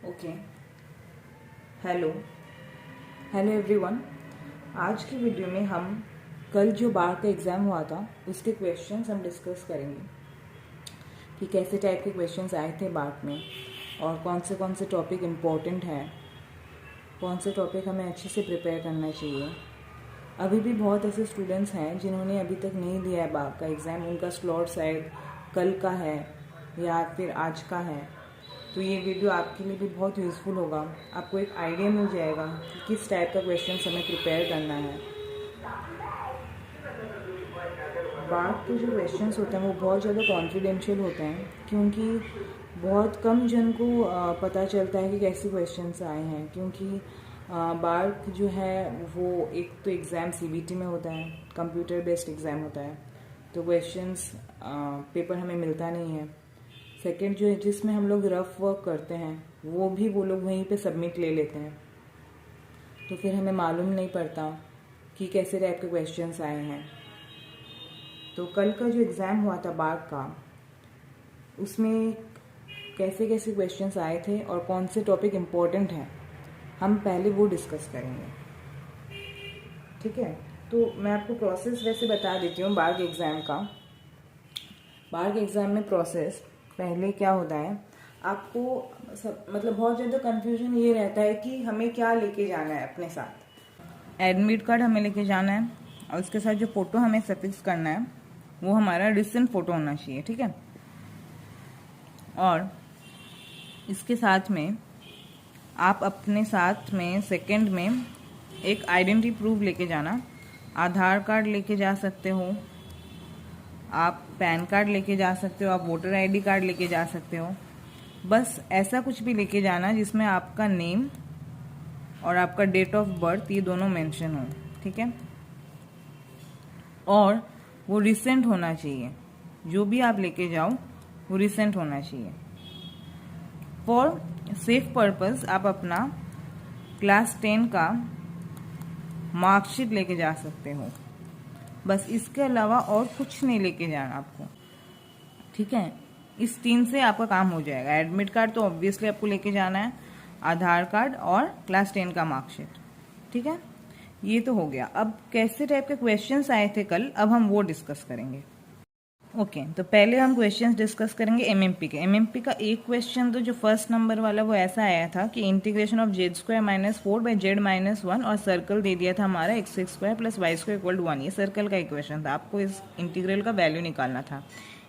Okay. Hello hello everyone. आज की video में हम कल जो बार का एग्ज़ाम हुआ था उसके क्वेश्चंस हम डिस्कस करेंगे कि कैसे टाइप के क्वेश्चंस आए थे बार में और कौन से टॉपिक इम्पोर्टेंट है, कौन से टॉपिक हमें अच्छे से प्रिपेयर करना चाहिए। अभी भी बहुत ऐसे स्टूडेंट्स हैं जिन्होंने अभी तक नहीं दिया है बार का एग्ज़ाम, उनका स्लॉट शायद कल का है या फिर आज का है। तो ये वीडियो आपके लिए भी बहुत यूज़फुल होगा, आपको एक आइडिया मिल जाएगा कि किस टाइप का क्वेश्चन हमें प्रिपेयर करना है। बात के जो क्वेश्चंस होते हैं वो बहुत ज़्यादा कॉन्फिडेंशियल होते हैं क्योंकि बहुत कम जन को पता चलता है कि कैसे क्वेश्चंस आए हैं, क्योंकि बार जो है वो एक तो एग्ज़ाम सीबीटी में होता है, कंप्यूटर बेस्ड एग्ज़ाम होता है, तो क्वेश्चंस पेपर हमें मिलता नहीं है। सेकंड जो है जिसमें हम लोग रफ वर्क करते हैं वो भी वो लोग वहीं पे सबमिट ले लेते हैं, तो फिर हमें मालूम नहीं पड़ता कि कैसे टाइप के क्वेश्चंस आए हैं। तो कल का जो एग्ज़ाम हुआ था बार का, उसमें कैसे कैसे क्वेश्चंस आए थे और कौन से टॉपिक इम्पोर्टेंट हैं, हम पहले वो डिस्कस करेंगे। ठीक है, तो मैं आपको प्रोसेस वैसे बता देती हूँ बार के एग्ज़ाम का। बार के एग्ज़ाम में प्रोसेस पहले क्या होता है, आपको मतलब बहुत ज़्यादा कन्फ्यूजन ये रहता है कि हमें क्या लेके जाना है अपने साथ। एडमिट कार्ड हमें लेके जाना है और उसके साथ जो फ़ोटो हमें सफिक्स करना है वो हमारा रिसेंट फ़ोटो होना चाहिए। ठीक है, और इसके साथ में आप अपने साथ में सेकंड में एक आइडेंटिटी प्रूफ लेके जाना। आधार कार्ड लेके जा सकते हो, आप पैन कार्ड लेके जा सकते हो, आप वोटर आईडी कार्ड लेके जा सकते हो। बस ऐसा कुछ भी लेके जाना जिसमें आपका नेम और आपका डेट ऑफ बर्थ ये दोनों मेंशन हो। ठीक है, और वो रिसेंट होना चाहिए, जो भी आप लेके जाओ वो रिसेंट होना चाहिए। फॉर सेफ पर्पस आप अपना क्लास 10 का मार्कशीट लेके जा सकते हो, बस इसके अलावा और कुछ नहीं लेके जाना आपको। ठीक है, इस 3 से आपका काम हो जाएगा। एडमिट कार्ड तो ऑब्वियसली आपको लेके जाना है, आधार कार्ड और क्लास 10 का मार्कशीट। ठीक है, ये तो हो गया। अब कैसे टाइप के क्वेश्चंस आए थे कल, अब हम वो डिस्कस करेंगे। ओके, तो पहले हम क्वेश्चंस डिस्कस करेंगे एमएमपी के। एमएमपी का एक क्वेश्चन तो जो फर्स्ट नंबर वाला वो ऐसा आया था कि integration of z² - 4 by z-1 और सर्कल दे दिया था हमारा x² + y² = 1। ये सर्कल का इक्वेशन था, आपको इस इंटीग्रल का वैल्यू निकालना था।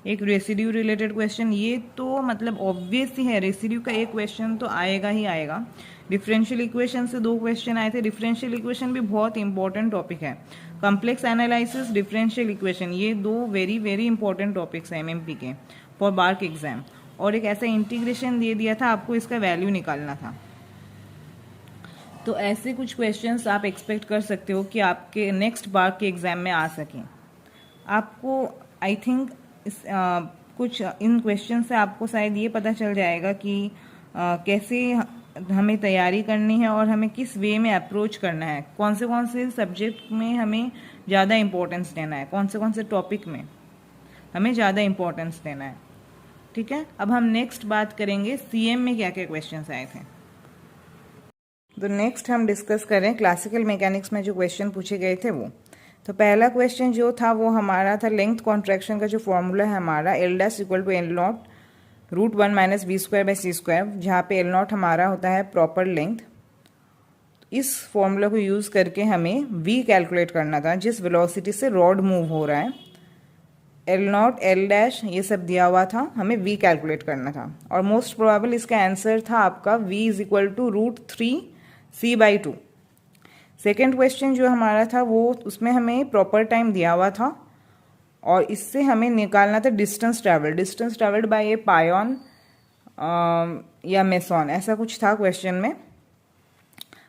एक रेसिड्यू रिलेटेड क्वेश्चन, ये तो मतलब ऑब्वियस ही है, रेसिड्यू का एक क्वेश्चन तो आएगा ही आएगा। डिफरेंशियल इक्वेशन से 2 क्वेश्चन आए थे। डिफरेंशियल इक्वेशन भी बहुत इंपॉर्टेंट टॉपिक है। कॉम्प्लेक्स एनालिसिस, डिफरेंशियल इक्वेशन, ये 2 वेरी वेरी इंपॉर्टेंट टॉपिक्स हैं एमएमपी के फॉर बार के एग्जाम। और एक ऐसा इंटीग्रेशन दे दिया था, आपको इसका वैल्यू निकालना था। तो ऐसे कुछ क्वेश्चंस आप एक्सपेक्ट कर सकते हो कि आपके नेक्स्ट बार के एग्जाम में आ सकें। आपको आई थिंक कुछ इन क्वेश्चन से आपको शायद ये पता चल जाएगा कि कैसे हमें तैयारी करनी है और हमें किस वे में अप्रोच करना है, कौन से सब्जेक्ट में हमें ज़्यादा इम्पोर्टेंस देना है, कौन से टॉपिक में हमें ज़्यादा इम्पोर्टेंस देना है। ठीक है, अब हम नेक्स्ट बात करेंगे सीएम में क्या क्या क्वेश्चंस आए थे। तो नेक्स्ट हम डिस्कस करें क्लासिकल मैकेनिक्स में जो क्वेश्चन पूछे गए थे वो। तो पहला क्वेश्चन जो था वो हमारा था लेंथ कॉन्ट्रैक्शन का जो फॉर्मूला है हमारा L' = L0 √1 - v²/c², जहाँ पे L0 हमारा होता है प्रॉपर लेंथ। इस फॉर्मूला को यूज़ करके हमें v कैलकुलेट करना था, जिस वेलोसिटी से रॉड मूव हो रहा है। L0 L' ये सब दिया हुआ था, हमें v कैलकुलेट करना था और मोस्ट प्रोबेबल इसका आंसर था आपका v = √3c/2। सेकेंड क्वेश्चन जो हमारा था वो उसमें हमें प्रॉपर टाइम दिया हुआ था और इससे हमें निकालना था डिस्टेंस ट्रैवल्ड बाय ए पायन या मेसॉन, ऐसा कुछ था क्वेश्चन में।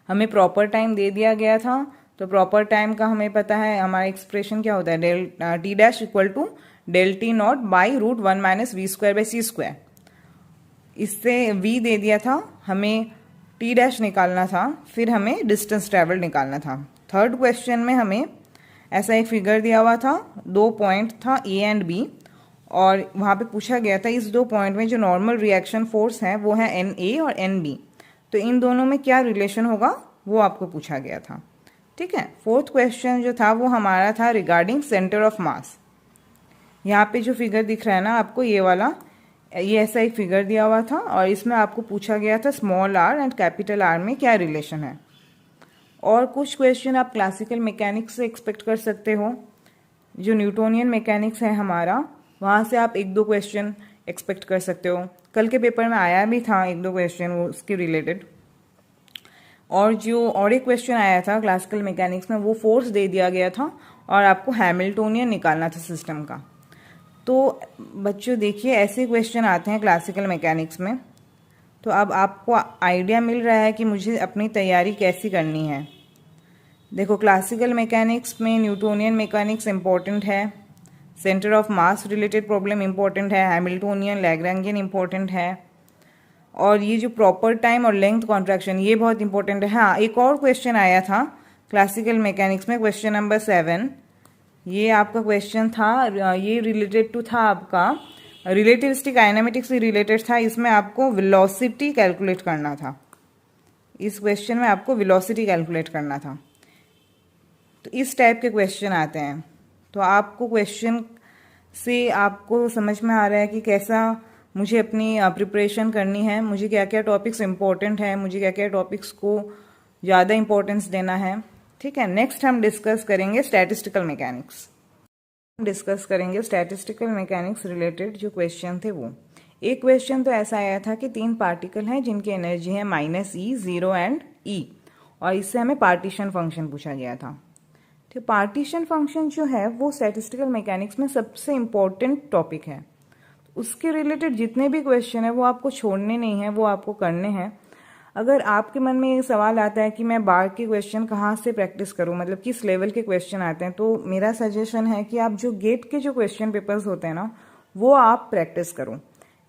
हमें प्रॉपर टाइम दे दिया गया था, तो प्रॉपर टाइम का हमें पता है हमारा एक्सप्रेशन क्या होता है, T' = ΔT0 बाई √1 - v²/c²। इससे v दे दिया था, हमें T' निकालना था, फिर हमें डिस्टेंस ट्रैवल निकालना था। थर्ड क्वेश्चन में हमें ऐसा एक फिगर दिया हुआ था, 2 पॉइंट था A एंड B, और वहाँ पे पूछा गया था इस 2 पॉइंट में जो नॉर्मल रिएक्शन फोर्स है वो है NA और NB। तो इन दोनों में क्या रिलेशन होगा वो आपको पूछा गया था। ठीक है, फोर्थ क्वेश्चन जो था वो हमारा था रिगार्डिंग सेंटर ऑफ मास। यहाँ पे जो फिगर दिख रहा है ना आपको, ये वाला, ये ऐसा एक फिगर दिया हुआ था और इसमें आपको पूछा गया था small R and capital R में क्या रिलेशन है। और कुछ क्वेश्चन आप क्लासिकल मैकेनिक्स से एक्सपेक्ट कर सकते हो, जो न्यूटोनियन मैकेनिक्स है हमारा, वहाँ से आप एक दो क्वेश्चन एक्सपेक्ट कर सकते हो। कल के पेपर में आया भी था एक दो क्वेश्चन वो उसके रिलेटेड। और एक क्वेश्चन आया था क्लासिकल मैकेनिक्स में, वो फोर्स दे दिया गया था और आपको हैमिल्टोनियन निकालना था सिस्टम का। तो बच्चों देखिए, ऐसे क्वेश्चन आते हैं क्लासिकल मैकेनिक्स में। तो अब आपको आइडिया मिल रहा है कि मुझे अपनी तैयारी कैसी करनी है। देखो, क्लासिकल मैकेनिक्स में न्यूटोनियन मैकेनिक्स इम्पोर्टेंट है, centre of mass related problem important है, हैमिल्टोनियन लैग्रैंजियन इम्पोर्टेंट है, और ये जो प्रॉपर टाइम और लेंथ कॉन्ट्रैक्शन ये बहुत इंपॉर्टेंट है। हाँ, एक और क्वेश्चन आया था क्लासिकल मैकेनिक्स में, क्वेश्चन नंबर 7। ये आपका क्वेश्चन था, ये रिलेटेड टू था आपका रिलेटिविस्टिक काइनेमेटिक्स से रिलेटेड था। इसमें आपको वेलोसिटी कैलकुलेट करना था। इस क्वेश्चन में आपको वेलोसिटी कैलकुलेट करना था। तो इस टाइप के क्वेश्चन आते हैं। तो आपको क्वेश्चन से आपको समझ में आ रहा है कि कैसा मुझे अपनी प्रिपरेशन करनी है, मुझे क्या क्या टॉपिक्स इंपॉर्टेंट है, मुझे क्या क्या टॉपिक्स को ज़्यादा इंपॉर्टेंस देना है। ठीक है, नेक्स्ट हम डिस्कस करेंगे स्टैटिस्टिकल मैकेनिक्स। डिस्कस करेंगे स्टैटिस्टिकल मैकेनिक्स रिलेटेड जो क्वेश्चन थे वो। एक क्वेश्चन तो ऐसा आया था कि 3 पार्टिकल हैं जिनकी एनर्जी है -E, 0 एंड E, और इससे हमें पार्टीशन फंक्शन पूछा गया था। तो पार्टीशन फंक्शन जो है वो स्टैटिस्टिकल मैकेनिक्स में सबसे इम्पोर्टेंट टॉपिक है। उसके रिलेटेड जितने भी क्वेश्चन है वो आपको छोड़ने नहीं है, वो आपको करने हैं। अगर आपके मन में ये सवाल आता है कि मैं बार के क्वेश्चन कहाँ से प्रैक्टिस करूँ, मतलब किस लेवल के क्वेश्चन आते हैं, तो मेरा सजेशन है कि आप जो गेट के जो क्वेश्चन पेपर्स होते हैं ना वो आप प्रैक्टिस करो।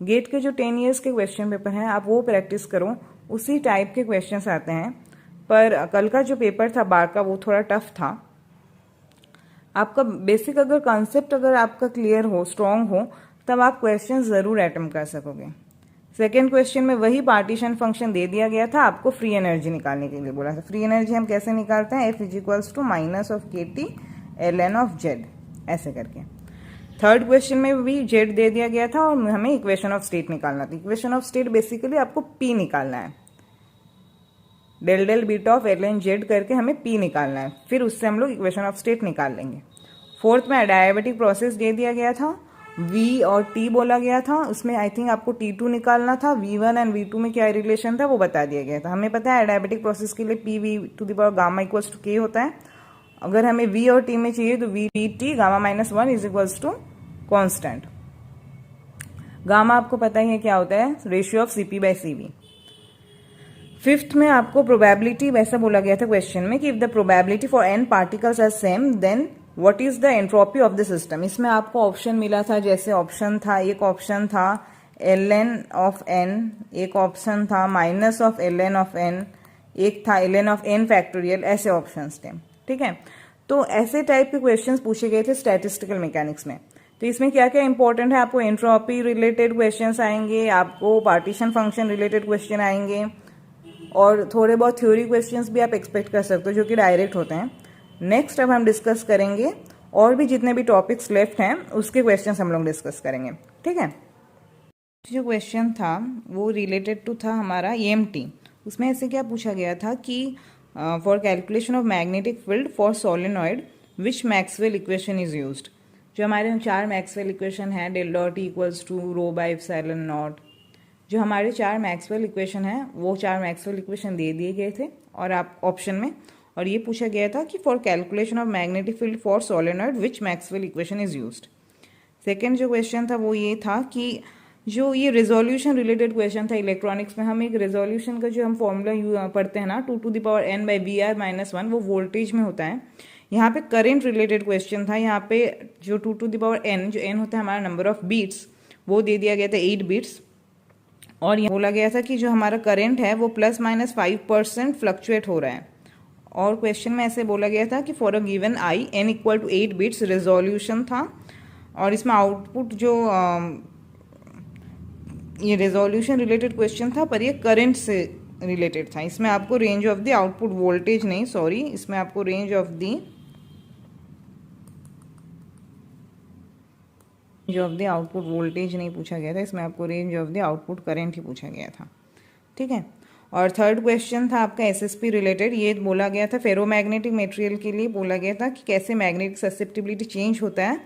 गेट के जो 10 ईयर्स के क्वेश्चन पेपर हैं आप वो प्रैक्टिस करो, उसी टाइप के क्वेश्चन आते हैं। पर कल का जो पेपर था बार का वो थोड़ा टफ था। आपका बेसिक अगर कॉन्सेप्ट अगर आपका क्लियर हो, स्ट्रांग हो, तब आप क्वेश्चन ज़रूर अटेम्प्ट कर सकोगे। सेकेंड क्वेश्चन में वही पार्टीशन फंक्शन दे दिया गया था, आपको फ्री एनर्जी निकालने के लिए बोला था। फ्री एनर्जी हम कैसे निकालते हैं, F = -kT ln(z), ऐसे करके। थर्ड क्वेश्चन में भी जेड दे दिया गया था और हमें इक्वेशन ऑफ स्टेट निकालना था। इक्वेशन ऑफ स्टेट बेसिकली आपको P निकालना है, डेल बीटा ऑफ ln(z) करके हमें P निकालना है, फिर उससे हम लोग इक्वेशन ऑफ स्टेट निकाल लेंगे। फोर्थ में एडियाबेटिक प्रोसेस दे दिया गया था, V और T बोला गया था, उसमें आई थिंक आपको T2 निकालना था। V1 एंड V2 में क्या रिलेशन था वो बता दिया गया था। हमें पता है एडियाबेटिक प्रोसेस के लिए PV⁻γ = K होता है। अगर हमें V और T में चाहिए तो VT Γ-1 = कॉन्स्टेंट। गामा आपको पता ही है क्या होता है, रेशियो ऑफ CP/CV। फिफ्थ में आपको प्रोबेबिलिटी वैसा बोला गया था क्वेश्चन में कि if the probability for n particles are same then what is the entropy of the system. इसमें आपको ऑप्शन मिला था, जैसे ऑप्शन था, एक ऑप्शन था ln(n), एक ऑप्शन था -ln(n), एक था ln(n)⁻, ऐसे ऑप्शंस थे। ठीक है, तो ऐसे टाइप के क्वेश्चंस पूछे गए थे स्टैटिस्टिकल मैकेनिक्स में। तो इसमें क्या क्या इंपॉर्टेंट है, आपको एंट्रोपी रिलेटेड क्वेश्चंस आएंगे, आपको पार्टीशन फंक्शन रिलेटेड क्वेश्चन आएंगे, और थोड़े बहुत थ्योरी क्वेश्चंस भी आप एक्सपेक्ट कर सकते हो जो कि डायरेक्ट होते हैं। नेक्स्ट अब हम डिस्कस करेंगे और भी जितने भी टॉपिक्स लेफ्ट हैं उसके क्वेश्चंस हम लोग डिस्कस करेंगे। ठीक है, जो क्वेश्चन था वो रिलेटेड टू था हमारा EMT। उसमें ऐसे क्या पूछा गया था कि for calculation of magnetic field for solenoid which Maxwell equation is used. जो हमारे 4 मैक्सवेल इक्वेशन है, ∇.E = ρ/ε0, जो हमारे 4 मैक्सवेल इक्वेशन हैं वो 4 मैक्सवेल इक्वेशन दे दिए गए थे और आप ऑप्शन में, और ये पूछा गया था कि for calculation of magnetic field for solenoid which Maxwell equation is used. Second जो क्वेश्चन था वो ये था कि जो ये रेजोल्यूशन रिलेटेड क्वेश्चन था इलेक्ट्रॉनिक्स में, हम एक रेजोल्यूशन का जो हम फॉर्मूला पढ़ते हैं ना 2⁻n/VR-1, वो वोल्टेज में होता है। यहाँ पे करंट रिलेटेड क्वेश्चन था। यहाँ पे जो 2⁻n, जो n होता है हमारा नंबर ऑफ बीट्स, वो दे दिया गया था 8 बीट्स, और ये बोला गया था कि जो हमारा करंट है वो ±5% फ्लक्चुएट हो रहा है। और क्वेश्चन में ऐसे बोला गया था कि for a given i n = 8 bits resolution था, और इसमें आउटपुट जो ये रेजोल्यूशन रिलेटेड क्वेश्चन था पर ये करंट से रिलेटेड था। इसमें आपको range of the output voltage नहीं, सॉरी, इसमें आपको range of the output voltage नहीं पूछा गया था, इसमें आपको range of the output current ही पूछा गया था। ठीक है। और थर्ड क्वेश्चन था आपका एसएसपी रिलेटेड। ये बोला गया था फेरोमैग्नेटिक मटेरियल के लिए बोला गया था कि कैसे मैग्नेटिक ससेप्टिबिलिटी चेंज होता है।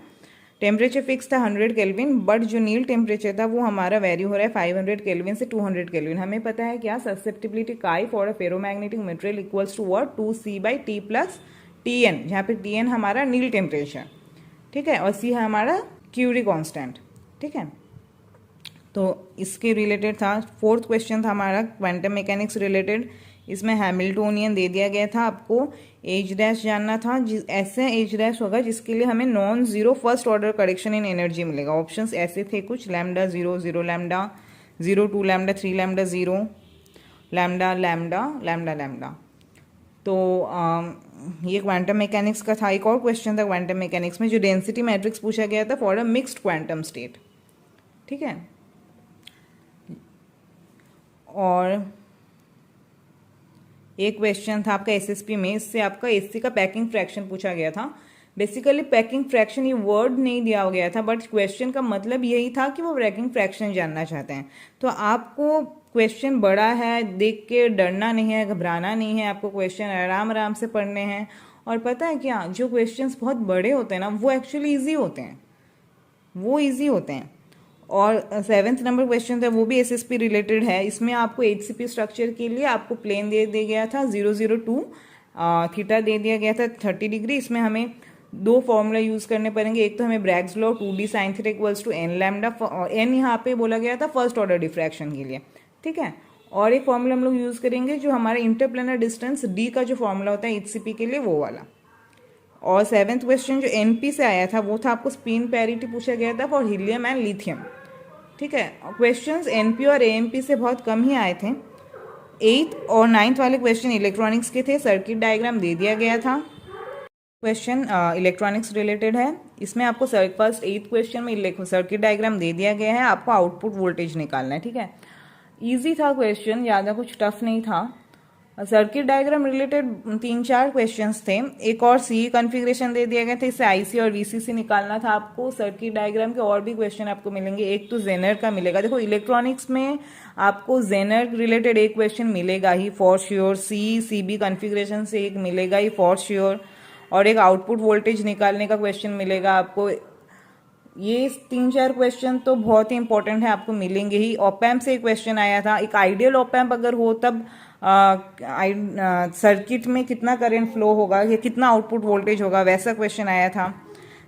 टेम्परेचर फिक्स था 100 केल्विन, बट जो नील टेम्परेचर था वो हमारा वेरी हो रहा है 500 केल्विन से 200 केल्विन। हमें पता है क्या, susceptibility chi for a ferromagnetic material equals to what, 2C/T plus Tn, जहाँ पे Tn हमारा नील टेम्परेचर, ठीक है, और C है हमारा क्यूरी कांस्टेंट। ठीक है, तो इसके रिलेटेड था। फोर्थ क्वेश्चन था हमारा क्वांटम मैकेनिक्स रिलेटेड। इसमें हैमिल्टोनियन दे दिया गया था, आपको एच डैश जानना था। ऐसे एच डैश होगा जिसके लिए हमें non zero first order correction in energy मिलेगा। ऑप्शंस ऐसे थे कुछ, lambda 0, 0 lambda, 0 2 lambda, 3 lambda 0 lambda lambda lambda lambda. तो ये क्वांटम मैकेनिक्स का था। एक और क्वेश्चन था क्वांटम मैकेनिक्स में जो डेंसिटी मैट्रिक्स पूछा गया था for a mixed quantum state. ठीक है, और एक क्वेश्चन था आपका एसएसपी में, इससे आपका एससी का पैकिंग फ्रैक्शन पूछा गया था। बेसिकली पैकिंग फ्रैक्शन ये वर्ड नहीं दिया गया था, बट क्वेश्चन का मतलब यही था कि वो पैकिंग फ्रैक्शन जानना चाहते हैं। तो आपको क्वेश्चन बड़ा है, देख के डरना नहीं है, घबराना नहीं है, आपको क्वेश्चन आराम आराम से पढ़ने हैं। और पता है क्या, जो क्वेश्चंस बहुत बड़े होते हैं ना वो एक्चुअली ईजी होते हैं, वो ईजी होते हैं। और 7th नंबर क्वेश्चन था वो भी एसएसपी रिलेटेड है। इसमें आपको एचसीपी स्ट्रक्चर के लिए आपको प्लेन दे दिया गया था 002, थीटा दे दिया गया था 30 डिग्री। इसमें हमें दो फॉर्मूला यूज करने पड़ेंगे। एक तो हमें Bragg's law 2d sine theta equals to n lambda, n यहाँ पे बोला गया था फर्स्ट ऑर्डर डिफ्रैक्शन के लिए। ठीक है, और एक फॉर्मूला हम लोग यूज करेंगे जो हमारा इंटरप्लेनर डिस्टेंस d का जो फॉर्मूला होता है एचसीपी के लिए, वो वाला। और 7th क्वेश्चन जो एनपी से आया था वो था आपको स्पिन पैरिटी पूछा गया था फॉर हीलियम एंड लिथियम। ठीक है, क्वेश्चंस एनपी और एएमपी से बहुत कम ही आए थे। 8th और 9th वाले क्वेश्चन इलेक्ट्रॉनिक्स के थे, सर्किट डायग्राम दे दिया गया था। क्वेश्चन इलेक्ट्रॉनिक्स रिलेटेड है। इसमें आपको फर्स्ट 8th क्वेश्चन में सर्किट डायग्राम दे दिया गया है, आपको आउटपुट वोल्टेज निकालना है। ठीक है, ईजी था क्वेश्चन, ज़्यादा कुछ टफ नहीं था। सर्किट डायग्राम रिलेटेड 3-4 क्वेश्चंस थे। एक और सी कॉन्फ़िगरेशन दे दिया गया था, इससे आईसी और वीसीसी निकालना था आपको। सर्किट डायग्राम के और भी क्वेश्चन आपको मिलेंगे, एक तो जेनर का मिलेगा। देखो इलेक्ट्रॉनिक्स में आपको जेनर रिलेटेड एक क्वेश्चन मिलेगा ही फॉर श्योर, सीबी कॉन्फ़िगरेशन से एक मिलेगा ही फॉर श्योर, और एक आउटपुट वोल्टेज निकालने का क्वेश्चन मिलेगा आपको। ये 3-4 क्वेश्चन तो बहुत ही इंपॉर्टेंट है, आपको मिलेंगे ही। ऑपैम्प से एक क्वेश्चन आया था, एक आइडियल ऑपैम्प अगर हो तब सर्किट में कितना करंट फ्लो होगा या कितना आउटपुट वोल्टेज होगा, वैसा क्वेश्चन आया था।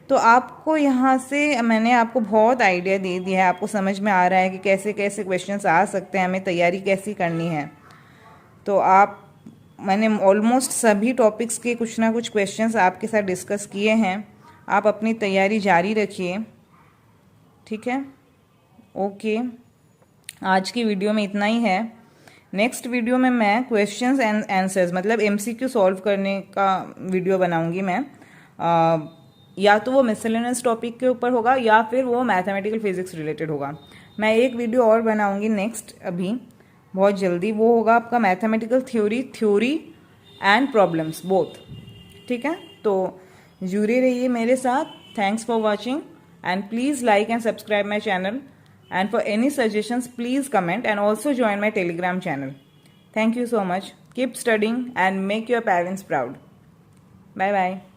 तो आपको यहाँ से मैंने आपको बहुत आइडिया दे दिया है, आपको समझ में आ रहा है कि कैसे कैसे क्वेश्चंस आ सकते हैं, हमें तैयारी कैसी करनी है। तो मैंने ऑलमोस्ट सभी टॉपिक्स के कुछ ना कुछ क्वेश्चंस आपके साथ डिस्कस किए हैं। आप अपनी तैयारी जारी रखिए। ठीक है, ओके, आज की वीडियो में इतना ही है। नेक्स्ट वीडियो में मैं क्वेश्चंस एंड आंसर्स मतलब एमसीक्यू सॉल्व करने का वीडियो बनाऊंगी मैं। या तो वो मिसलेनियस टॉपिक के ऊपर होगा या फिर वो मैथमेटिकल फिजिक्स रिलेटेड होगा। मैं एक वीडियो और बनाऊंगी नेक्स्ट, अभी बहुत जल्दी, वो होगा आपका mathematical theory and problems both. ठीक है, तो जुड़े रहिए मेरे साथ। Thanks for watching and please like and subscribe my channel, and for any suggestions please comment and also join my Telegram channel. Thank you so much. Keep studying and make your parents proud. Bye bye.